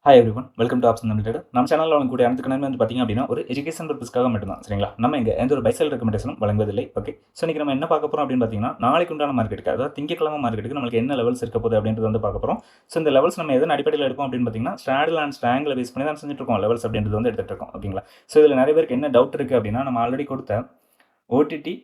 Hi every one welcome to option limited. நம்ம சேனலில் உங்களுக்கு அனைத்து வந்து பார்த்தீங்க அப்படின்னா ஒரு எஜுகேஷன் பர்பஸ்க்காக மட்டும்தான். சரிங்களா? நம்ம இங்கே எந்த ஒரு பைசல் ரெக்கமெண்டேஷனும் வழங்குவதில்லை. ஓகே, ஸோ இன்றைக்கி நம்ம என்ன பார்க்க போகிறோம் அப்படின்னு பார்த்தீங்கன்னா, நாளைக்கு உண்டான மார்க்கெட்டுக்கு, அதாவது திங்கக்கிழமை மார்க்கெட்டுக்கு நம்மளுக்கு என்ன லெவல்ஸ் இருக்க போகுது அப்படின்றது வந்து பார்க்க போகிறோம். ஸோ இந்த லெவல்ஸ் நம்ம எதன் அடிப்படையில் எடுப்போம் அப்படின்னு பார்த்தீங்கன்னா, ஸ்டாடில் அண்ட் ஸ்ட்ராங்கில் பேஸ் பண்ணி தான் செஞ்சுட்டு இருக்கோம். லெவல்ஸ் அப்படின்றது வந்து எடுத்துகிட்டு இருக்கோம். ஓகேங்களா? ஸோ இதில் நிறைய பேருக்கு என்ன டவுட் இருக்குது அப்படின்னா, நம்ம ஆல்ரெடி கொடுத்த ஓடிடி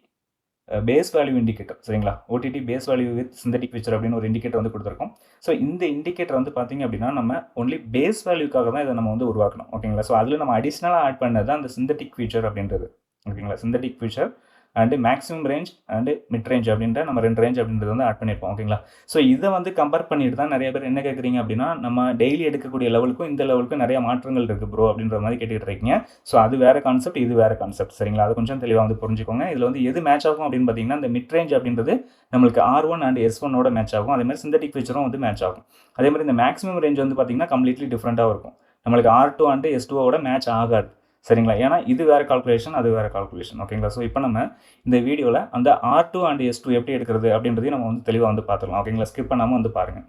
பேஸ் வேல்யூ இண்டிகேட்டர், சரிங்களா? OTT base value with synthetic future அப்படின்னு ஒரு இண்டிகேட்டர் வந்து கொடுத்துருக்கோம். ஸோ இந்த இண்டிகேட்டர் வந்து பார்த்தீங்க அப்படின்னா, நம்ம ஒன்லி பேஸ் வேல்யூக்காக தான் இதை நம்ம வந்து உருவாக்கணும். ஓகேங்களா? ஸோ அதில் நம்ம அடிஷ்னலாக ஆட் பண்ணது தான் அந்த சிந்தட்டிக் ஃபியூச்சர் அப்படின்றது. ஓகேங்களா? Synthetic future and maximum range and mid range அப்படின்ற நம்ம 2 ரேஞ்ச் அப்படின்றது வந்து ஆட் பண்ணியிருப்போம். ஓகேங்களா? ஸோ இதை வந்து கம்பேர் பண்ணிட்டு தான் நிறைய பேர் என்ன கேட்குறீங்க அப்படின்னா, நம்ம டெய்லி எடுக்கக்கூடிய லெவலுக்கும் இந்த லெவலுக்கும் நிறைய மாற்றங்கள் இருக்குது ப்ரோ அப்படின்ற மாதிரி கேட்டுக்கிட்டு இருக்கீங்க. ஸோ அது வேறு கான்செப்ட், இது வேறு கான்செப்ட். சரிங்களா? அது கொஞ்சம் தெளிவாக வந்து புரிஞ்சுக்கோங்க. இதில் வந்து எது மேட்ச் ஆகும் அப்படின்னு பார்த்தீங்கன்னா, இந்த மிட் ரேஞ்ச் அப்படின்றது நம்மளுக்கு R1 அண்ட் S1ஓட மேட்ச் ஆகும். அதே மாதிரி சிந்தட்டிக் ஃபியூச்சரும் வந்து மேட்ச் ஆகும். அதே மாதிரி இந்த மேக்ஸிமம் ரேஞ்ச் வந்து பார்த்தீங்கன்னா கம்ப்ளீட்லி டிஃப்ரெண்ட்டாக இருக்கும். நம்மளுக்கு R2 அண்ட் S2ஓட மேட்ச் ஆகாது. சரிங்களா? ஏன்னா இது வேறு கால்குலேஷன், அது வேறு கால்குலேஷன். ஓகேங்களா? ஸோ இப்போ நம்ம இந்த வீடியோவில் அந்த R2 அண்ட் S2 எப்படி எடுக்கிறது அப்படின்றதையும் நம்ம வந்து தெளிவாக வந்து பார்த்துக்கலாம். ஓகேங்களா? ஸ்கிப் பண்ணாமல் வந்து பாருங்கள்.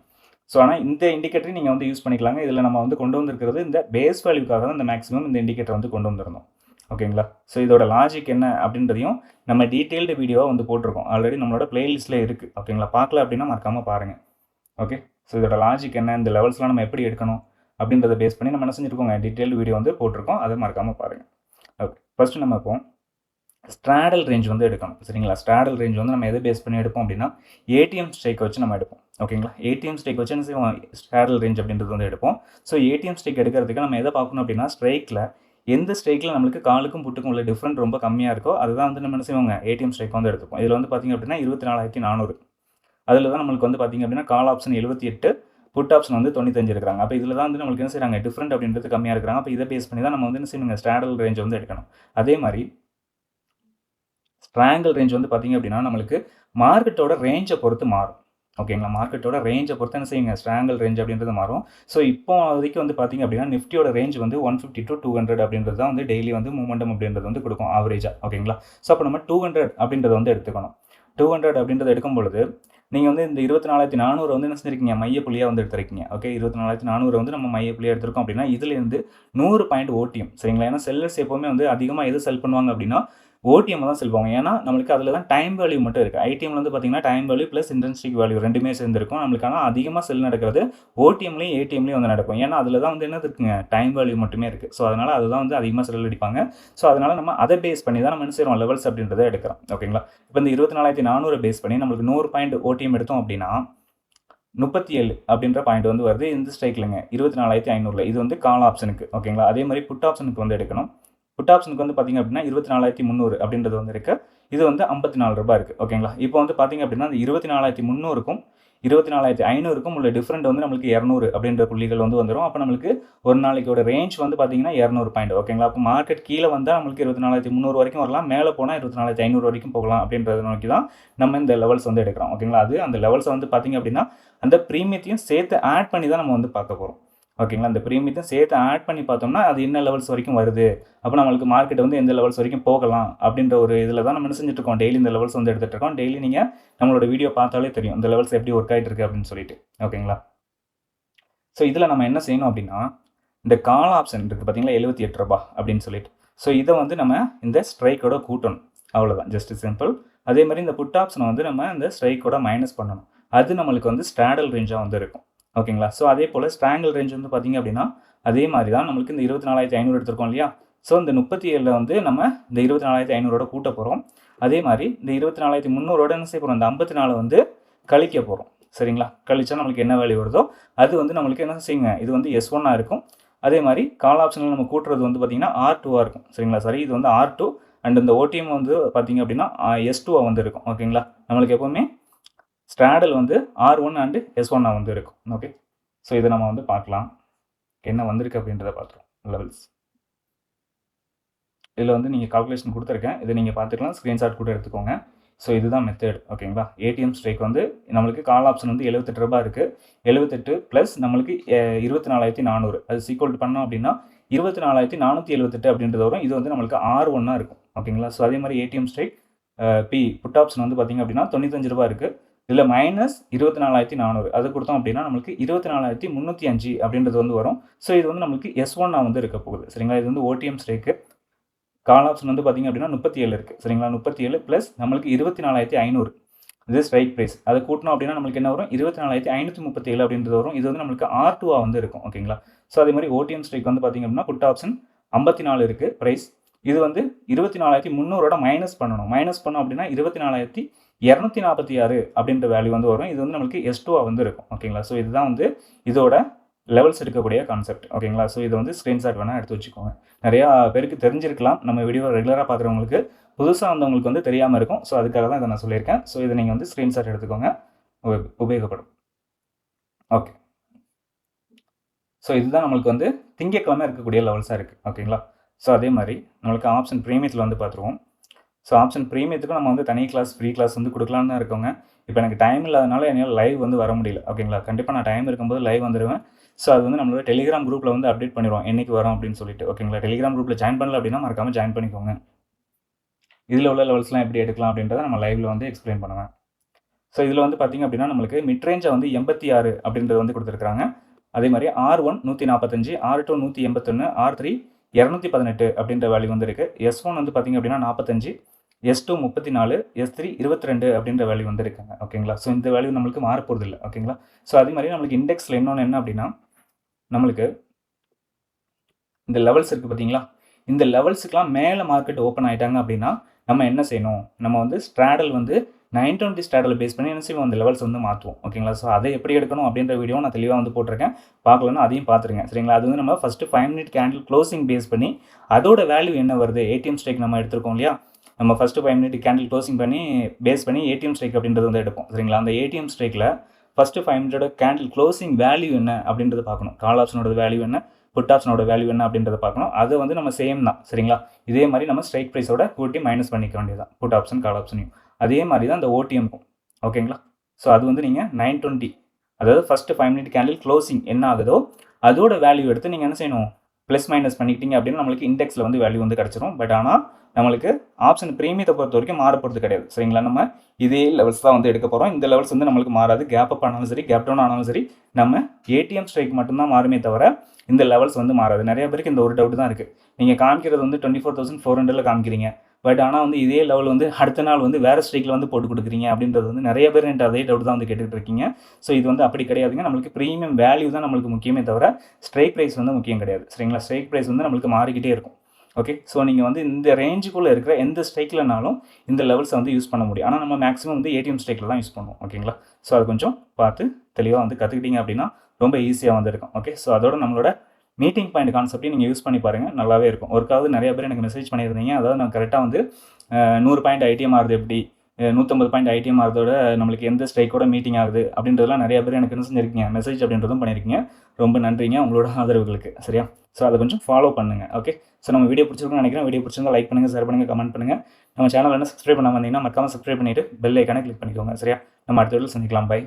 ஸோ ஆனால் இந்த இண்டிகேட்டரை நீங்கள் வந்து யூஸ் பண்ணிக்கலாங்க. இதில் நம்ம வந்து கொண்டு வந்திருக்கிறது இந்த பேஸ் வேல்யூக்காக தான் இந்த மேக்ஸிமம் இந்த இண்டிகேட்டர் வந்து கொண்டு வந்திருந்தோம். ஓகேங்களா? ஸோ இதோட லாஜிக் என்ன அப்படின்றதையும் நம்ம டீட்டெயில்டு வீடியோவாக வந்து போட்டிருக்கோம். ஆல்ரெடி நம்மளோட பிளேலிஸ்ட்டில் இருக்குது. ஓகேங்களா? பார்க்கல அப்படின்னா மறக்காமல் பாருங்கள். ஓகே, ஸோ இதோட லாஜிக் என்ன, இந்த லெவல்ஸ்லாம் நம்ம எப்படி எடுக்கணும் அப்படின்றத பேஸ் பண்ணி நம்ம என்ன செஞ்சுருக்கோங்க, டீட்டெயில்டு வீடியோ வந்து போட்டிருக்கோம். அதை மறக்காமல் பாருங்கள். ஓகே, ஃபஸ்ட்டு நம்ம இப்போ ஸ்ட்ராடல் ரேஞ்ச் வந்து எடுக்கணும். சரிங்களா? ஸ்ட்ராடல் ரேஞ்ச் வந்து நம்ம எதை பேஸ் பண்ணி எடுப்போம் அப்படின்னா, ஏடிஎம் ஸ்டேக் வச்சு நம்ம எடுப்போம். ஓகேங்களா? ஏடிஎம் ஸ்டேக் வச்சு என்ன செய்வோம், ஸ்ட்ராடல் ரேஞ்ச் அப்படின்றது வந்து எடுப்போம். ஸோ ஏடிஎம் ஸ்டேக் எடுக்கிறதுக்கு நம்ம எதை பார்க்கணும் அப்படின்னா, ஸ்ட்ரைக்கில் எந்த ஸ்ட்ரைக்கில் நம்மளுக்கு காலுக்கும் புட்டுக்கும் உள்ள டிஃப்ரெண்ட் ரொம்ப கம்மியாக இருக்கோ அதுதான் வந்து நம்ம என்ன செய்வோங்க, ஏடிஎம் ஸ்ட்ரைக் வந்து எடுத்துப்போம். இதில் வந்து பார்த்திங்க அப்படின்னா 24,400. அதில் தான் நம்மளுக்கு வந்து பார்த்திங்க அப்படின்னா கால் ஆப்ஷன் 78, புட் ஆப்ஷன் வந்து 95 இருக்கிறாங்க. அப்போ இதில் தான் வந்து நம்மளுக்கு என்ன செய்கிறாங்க, டிஃப்ரெண்ட் அப்படின்றது கம்மியாக இருக்கிறாங்க. அப்போ இதை பேஸ் பண்ணி தான் நம்ம வந்து என்ன செய்யணுங்க, ஸ்ட்ராடல் ரேஞ்ச் வந்து எடுக்கணும். அதே மாதிரி ஸ்ட்ராங்கிள் ரேஞ்ச் வந்து பார்த்திங்க அப்படின்னா நம்மளுக்கு மார்க்கெட்டோட ரேஞ்சை பொறுத்து மாறும். ஓகேங்களா? மார்க்கெட்டோட ரேஞ்சை பொறுத்து என்ன செய்யுங்க, ஸ்ட்ராங்கிள் ரேஞ்ச் அப்படின்றது மாறும். ஸோ இப்போ வரைக்கும் வந்து பார்த்திங்க அப்படின்னா நிஃப்டியோட ரேஞ்ச் வந்து 150 to 200 அப்படின்றது தான் வந்து டெய்லி வந்து மூமெண்டம் அப்படின்றது வந்து கொடுக்கும் ஆவரேஜாக. ஓகேங்களா? ஸோ அப்போ நம்ம 200 அப்படின்றத வந்து எடுத்துக்கணும். 200 அப்படின்றத எடுக்கும் பொழுது நீங்கள் வந்து இந்த 24,400 வந்து என்ன செஞ்சிருக்கீங்க, மையப்புள்ளியாக வந்து எடுத்திருக்கீங்க. ஓகே, 24,400 வந்து நம்ம மையப்புள்ளியாக எடுத்திருக்கோம் அப்படின்னா இதுலேருந்து 100 பாயிண்ட் ஓடிஎம். சரிங்களா? ஏன்னா செல்லர்ஸ் எப்போவுமே வந்து அதிகமாக எது செல் பண்ணுவாங்க அப்படின்னா ஓடிஎம் தான் செல் பண்ணுவாங்க. ஏன்னா நம்மளுக்கு அதில் தான் டைம் வேல்யூ மட்டும் இருக்குது. ஐடிஎம்ல வந்து பார்த்தீங்கன்னா time value plus intensity value ரெண்டுமே சேர்ந்துருக்கும். நம்மளுக்கு ஆனால் அதிகமாக செல் நடக்கிறது ஓடிஎம்லையும் ஏடிஎம்லையும் வந்து நடக்கும். ஏன்னா அதில் தான் வந்து என்னது இருக்குங்க, டைம் வேல்யூ மட்டுமே இருக்குது. ஸோ அதனால் அதுதான் வந்து அதிகமாக செல் அடிப்பாங்க. ஸோ அதனால் நம்ம அதை பேஸ் பண்ணி தான் நம்ம என்ன செய்கிறோம், லெவல்ஸ் அப்படின்றத எடுக்கிறோம். ஓகேங்களா? இப்போ இந்த 24,400 பேஸ் பண்ணி நம்மளுக்கு 100 பாயிண்ட் ஓடிஎம் எடுத்தோம் அப்படின்னா 37 அப்படின்ற பாயிண்ட் வந்து வருது இந்த ஸ்ட்ரைக்லங்க 24,500. இது வந்து கால் ஆப்ஷனுக்கு. ஓகேங்களா? அதே மாதிரி புட் ஆப்ஷனுக்கு வந்து எடுக்கணும். புட் ஆப்ஷனுக்கு வந்து பார்த்திங்க அப்படின்னா 24,300 அப்படின்றது வந்து இருக்குது. இது வந்து ₹54 இருக்குது. ஓகேங்களா? இப்போ வந்து பார்த்திங்க அப்படின்னா அந்த 24,300க்கும் 24,500க்கும் உள்ள டிஃப்ரெண்ட் வந்து நம்மளுக்கு 200 அப்படின்ற புள்ளிகள் வந்து வந்துடும். அப்போ நம்மளுக்கு ஒரு நாளைக்கோட ரேஞ்ச் வந்து பார்த்திங்கன்னா 200 பாயிண்ட். ஓகேங்களா? அப்போ மார்க்கெட் கீழே வந்தால் நம்மளுக்கு 24,300 வரைக்கும் வரலாம், மேலே போனால் 24,500 வரைக்கும் போகலாம் அப்படின்றத நோக்கி தான் நம்ம இந்த லெவல்ஸ் வந்து எடுக்கிறோம். ஓகேங்களா? அது அந்த லெவல்ஸை வந்து பார்த்திங்க அப்படின்னா அந்த ப்ரீமியத்தையும் சேர்த்து ஆட் பண்ணி தான் நம்ம வந்து பார்க்க போகிறோம். ஓகேங்களா? அந்த ப்ரீமியத்தையும் சேர்த்து ஆட் பண்ணி பார்த்தோம்னா அது என்ன லெவல்ஸ் வரைக்கும் வருது, அப்போ நம்மளுக்கு மார்க்கெட் வந்து எந்த லெவல்ஸ் வரைக்கும் போகலாம் அப்படின்ற ஒரு இதில் தான் நம்ம என்ன செஞ்சுட்டு இருக்கோம், டெய்லி இந்த லெவல்ஸ் வந்து எடுத்துகிட்டு இருக்கோம். டெய்லி நீங்கள் நம்மளோட வீடியோ பார்த்தாலே தெரியும் இந்த லெவல்ஸ் எப்படி ஒர்க் ஆகிட்டு இருக்கு அப்படின்னு சொல்லிட்டு. ஓகேங்களா? ஸோ இதில் நம்ம என்ன செய்யணும் அப்படின்னா, இந்த கால் ஆப்ஷன் இருக்குது பார்த்தீங்களா, ₹78 அப்படின்னு சொல்லிட்டு. ஸோ இதை வந்து நம்ம இந்த ஸ்ட்ரைக்கோட கூட்டணும். அவ்வளோதான், ஜஸ்ட் சிம்பிள். அதே மாதிரி இந்த புட் ஆப்ஷனை வந்து நம்ம இந்த ஸ்ட்ரைக்கோட மைனஸ் பண்ணணும். அது நம்மளுக்கு வந்து ஸ்ட்ராடல் ரேஞ்சாக வந்து இருக்கும். ஓகேங்களா? ஸோ அதே போல் ஸ்ட்ராங்கிள் ரேஞ்ச் வந்து பார்த்திங்க அப்படின்னா அதே மாதிரி தான் நம்மளுக்கு இந்த 24,500 எடுத்திருக்கோம் இல்லையா. ஸோ இந்த 37 வந்து நம்ம இந்த 24,500 கூட்ட போகிறோம். அதே மாதிரி இந்த 24,300 என்ன செய்ய போகிறோம், இந்த 54 வந்து கழிக்க போகிறோம். சரிங்களா? கழிச்சா நம்மளுக்கு என்ன வேல்யூ வருதோ அது வந்து நம்மளுக்கு என்ன செய்யுங்க, இது வந்து S1 இருக்கும். அதே மாதிரி கால் ஆப்ஷனில் நம்ம கூட்டுறது வந்து பார்த்திங்கன்னா R2 இருக்கும். சரிங்களா? சரி, இது வந்து R2 அண்ட் இந்த ஓடிஎம் வந்து பார்த்திங்க அப்படின்னா S2 வந்து இருக்கும். ஓகேங்களா? நம்மளுக்கு எப்போவுமே ஸ்ட்ராடல் வந்து R1 அண்டு S1 வந்து இருக்கும். ஓகே, ஸோ இதை நம்ம வந்து பார்க்கலாம் என்ன வந்திருக்கு அப்படின்றத பார்த்துருவோம். லெவல்ஸ் இதில் வந்து நீங்கள் கால்குலேஷன் கொடுத்துருக்கேன், இதை நீங்கள் பார்த்துக்கலாம், ஸ்க்ரீன்ஷாட் கூட எடுத்துக்கோங்க. ஸோ இதுதான் மெத்தட். ஓகேங்களா? ஏடிஎம் ஸ்ட்ரைக் வந்து நம்மளுக்கு கால் ஆப்ஷன் வந்து ₹78 இருக்குது. 78 ப்ளஸ் நம்மளுக்கு 24,400 அது சீக்வல் பண்ணோம் அப்படின்னா 24,478 அப்படின்றது வரும். இது வந்து நம்மளுக்கு R1 இருக்கும். ஓகேங்களா? ஸோ அதே மாதிரி ஏடிஎம் ஸ்ட்ரைக் புட் ஆப்ஷன் வந்து பார்த்திங்க அப்படின்னா ₹95 இருக்குது. இதில் மைனஸ் 24,400 அது கொடுத்தோம் அப்படின்னா நம்மளுக்கு 24,305 அப்படின்றது வந்து வரும். ஸோ இது வந்து நம்மளுக்கு S1 வந்து இருக்க போகுது. சரிங்களா? இது வந்து ஓடிஎம் ஸ்ட்ரைக்கு. கால் ஆப்ஷன் வந்து பார்த்தீங்க அப்படின்னா 37 இருக்குது. சரிங்களா? 37 ப்ளஸ் நம்மளுக்கு 24,500 இது ஸ்ட்ரைக் ப்ரைஸ். அதை கூட்டணும் அப்படின்னா நம்மளுக்கு என்ன வரும்? 24,537 அப்படின்றது வரும். இது வந்து நம்மளுக்கு R2 வந்து இருக்கும். ஓகேங்களா? ஸோ அதே மாதிரி ஓடிஎம் ஸ்ட்ரைக் வந்து பார்த்தீங்க அப்படின்னா புட் ஆப்ஷன் 54 இருக்குது ப்ரைஸ். இது வந்து 24,300 மைனஸ் பண்ணணும். மைனஸ் பண்ணோம் அப்படின்னா 24,246 அப்படின்ற வேல்யூ வந்து வரும். இது வந்து நம்மளுக்கு S2 வந்து இருக்கும். ஓகேங்களா? ஸோ இதுதான் வந்து இதோட லெவல்ஸ் எடுக்கக்கூடிய கான்செப்ட். ஓகேங்களா? ஸோ இதை வந்து ஸ்க்ரீன்ஷாட் வேணால் எடுத்து வச்சுக்கோங்க. நிறையா பேருக்கு தெரிஞ்சிருக்கலாம். நம்ம வீடியோ ரெகுலராக பார்க்குறவங்களுக்கு, புதுசாக வந்தவங்களுக்கு வந்து தெரியாமல் இருக்கும். ஸோ அதுக்காக தான் இதை நான் சொல்லியிருக்கேன். ஸோ இதை நீங்கள் வந்து ஸ்க்ரீன்ஷாட் எடுத்துக்கோங்க, உபயோகப்படும். ஓகே. ஸோ இதுதான் நம்மளுக்கு வந்து திங்கட்கிழமை இருக்கக்கூடிய லெவல்ஸாக இருக்குது. ஓகேங்களா? ஸோ அதே மாதிரி நம்மளுக்கு ஆப்ஷன் ப்ரீமியத்தில் வந்து பார்த்துருவோம். ஸோ ஆப்ஷன் ப்ரீமியத்துக்கும் நம்ம வந்து தனி கிளாஸ், ஃப்ரீ கிளாஸ் வந்து கொடுக்கலான்னு தான் இருக்கோங்க. இப்போ எனக்கு டைம் இல்லாதனால என்னால் லைவ் வந்து வர முடியல. ஓகேங்களா? கண்டிப்பாக நான் டைம் இருக்கும்போது லைவ் வந்துடுவேன். ஸோ அது வந்து நம்மளோட டெலிகிராம் குரூப்பில் வந்து அப்டேட் பண்ணிடுவோம், என்றைக்கு வரோம் அப்படின்னு சொல்லிட்டு. ஓகேங்களா? டெலிகிராம் குரூப்பில் ஜாயின் பண்ணல அப்படின்னா மறக்காமல் ஜாயின் பண்ணிக்கோங்க. இதில் உள்ள லெவல்ஸ்லாம் எப்படி எடுக்கலாம் அப்படின்றத நம்ம லைவில் வந்து எக்ஸ்பிளைன் பண்ணுவேன். ஸோ இதில் வந்து பார்த்திங்க அப்படின்னா நம்மளுக்கு மிட் ரேஞ்சை வந்து 86 அப்படின்றது வந்து கொடுத்துருக்காங்க. அதே மாதிரி R1 145, R2 181, R3 218 அப்படின்ற வேல்யூ வந்து இருக்குது. S1 வந்து பார்த்திங்க அப்படின்னா 45, S2 34, S3 22 அப்படின்ற வேல்யூ வந்து இருக்குங்க. ஓகேங்களா? ஸோ இந்த வேல்யூ நம்மளுக்கு மாறப்போகிறது இல்லை. ஓகேங்களா? ஸோ அதே மாதிரி நம்மளுக்கு இண்டெக்ஸில் இன்னொன்று என்ன அப்படின்னா, நம்மளுக்கு இந்த லெவல்ஸ் இருக்குது பார்த்தீங்களா? இந்த லெவல்ஸுக்கெலாம் மேலே மார்க்கெட் ஓப்பன் ஆகிட்டாங்க அப்படின்னா நம்ம என்ன செய்யணும்? நம்ம வந்து ஸ்ட்ராடல் வந்து 920 ஸ்ட்ராடல் பேஸ் பண்ணி என்ன செய்வோம்? அந்த லெவல்ஸ் வந்து மாற்றுவோம். ஓகேங்களா? ஸோ அதை எப்படி எடுக்கணும் அப்படின்ற வீடியோ நான் தெளிவாக வந்து போட்டிருக்கேன். பார்க்கலன்னா அதையும் பார்த்துருங்க. சரிங்களா? அது வந்து நம்ம first 5 minute candle closing base பண்ணி அதோட வேல்யூ என்ன வருது? ஏடிஎம் ஸ்ட்ரைக் நம்ம எடுத்துருக்கோம் இல்லையா? நம்ம ஃபஸ்ட்டு 5 மினிட் கேண்டில் க்ளோசிங் பண்ணி பேஸ் பண்ணி ஏடிஎம் ஸ்ட்ரைக் அப்படின்றது வந்து எடுப்போம். சரிங்களா? அந்த ஏடிஎம் ஸ்ட்ரைக்கில் ஃபஸ்ட்டு 5 மினிட்டோட கேண்டில் க்ளோசிங் வேல்யூ என்ன அப்படின்றத பார்க்கணும். கால் ஆப்ஷனோட வேல்யூ என்ன, புட் ஆப்ஷனோட வேல்யூ என்ன அப்படின்றத பார்க்கணும். அது வந்து நம்ம சேம் தான். சரிங்களா? இதே மாதிரி நம்ம ஸ்ட்ரைக் ப்ரைஸோட கூட்டி மைனஸ் பண்ணிக்க வேண்டியதான், புட் ஆப்ஷன் கால் ஆப்ஷனையும். அதே மாதிரி தான் அந்த ஓடிஎம்க்கும். ஓகேங்களா? ஸோ அது வந்து நீங்கள் 920, அதாவது ஃபஸ்ட்டு 5 மினிட் கேண்டில் க்ளோசிங் என்ன ஆகுதோ அதோட வேல்யூ எடுத்து நீங்கள் என்ன செய்யணும்? ப்ளஸ் மைனஸ் பண்ணிக்கிட்டீங்க அப்படின்னா நம்மளுக்கு இண்டெக்ஸில் வந்து வேல்யூ வந்து கிடச்சிரும். பட் ஆனால் நம்மளுக்கு ஆப்ஷன் ப்ரீமியத்தை பொறுத்த வரைக்கும் மாறப்போகிறது கிடையாது. சரிங்களா? நம்ம இதே லெவல்ஸ் தான் வந்து எடுக்க போகிறோம். இந்த லெவல்ஸ் வந்து நம்மளுக்கு மாறாது. கேப் அப் ஆனாலும் சரி, கேப் டவுன் ஆனாலும் சரி, நம்ம ஏடிஎம் ஸ்ட்ரைக் மட்டும்தான் மாறுமே தவிர இந்த லெவல்ஸ் வந்து மாறாது. நிறைய பேருக்கு இந்த ஒரு டவுட் தான் இருக்குது. நீங்கள் காமிக்கிறது வந்து 24,400 காமிக்கிறீங்க. பட் ஆனால் வந்து இதே லெவல் வந்து அடுத்த நாள் வந்து வேறு ஸ்ட்ரைக்கில் வந்து போட்டு கொடுக்குறீங்க அப்படின்றது வந்து நிறைய பேர் என்கிட்ட அதே டவுட் தான் வந்து கேட்டுகிட்டு இருக்கீங்க. ஸோ இது வந்து அப்படி கிடையாதுங்க. நம்மளுக்கு ப்ரீமியம் வேல்யூ தான் நம்மளுக்கு முக்கியமே தவிர ஸ்ட்ரைக் ப்ரைஸ் வந்து முக்கியம் கிடையாது. சரிங்களா? ஸ்ட்ரைக் ப்ரைஸ் வந்து நம்மளுக்கு மாறிக்கிட்டே இருக்கும். ஓகே. ஸோ நீங்கள் வந்து இந்த ரேஞ்சுக்குள்ளே இருக்கிற எந்த ஸ்ட்ரைக்லனாலும் இந்த லெவல்ஸை வந்து யூஸ் பண்ண முடியும். ஆனால் நம்ம மேக்ஸிமம் வந்து ஏடிஎம் ஸ்ட்ரைக்கில் தான் யூஸ் பண்ணுவோம். ஓகேங்களா? ஸோ அது கொஞ்சம் பார்த்து தெளிவாக வந்து கற்றுக்கிட்டீங்க அப்படின்னா ரொம்ப ஈஸியாக வந்து இருக்கும். ஓகே. ஸோ அதோட நம்மளோட மீட்டிங் பாயிண்ட் கான்செப்டையும் நீங்கள் யூஸ் பண்ணி பாருங்கள், நல்லாவே இருக்கும். ஒருக்காவது நிறைய பேர் எனக்கு மெசேஜ் பண்ணியிருந்தீங்க. அதாவது நான் கரெக்டாக வந்து 100 பாயிண்ட் ஐடிஎம் ஆகுது எப்படி, 150 பாயிண்ட் ஐடிஎம் ஆகிறதோட நம்மளுக்கு எந்த ஸ்ட்ரைக்கோட மீட்டிங் ஆகுது அப்படின்றதெல்லாம் நிறைய பேர் எனக்கு என்ன செஞ்சுருக்கீங்க, மெசேஜ் அப்படின்றதும் பண்ணியிருக்கீங்க. ரொம்ப நன்றிங்க உங்களோட ஆதரவுகளுக்கு. சரியா? ஸோ அதை கொஞ்சம் ஃபாலோ பண்ணுங்கள். ஓகே. ஸோ நம்ம வீடியோ பிடிச்சிருக்குன்னு நினைக்கிறேன். வீடியோ பிடிச்சிருந்தா லைக் பண்ணுங்கள், ஷேர் பண்ணுங்கள், கமெண்ட் பண்ணுங்கள். நம்ம சேனல் என்ன சப்ஸ்கிரைப் பண்ணாமல் வந்தீங்கன்னா மறக்காமல் சப்ஸ்கிரைப் பண்ணிவிட்டு பெல் ஐக்கானை கிளிக் பண்ணிக்கோங்க. சரியா? நம்ம அடுத்த வீடியோவில் சந்திக்கலாம். பை.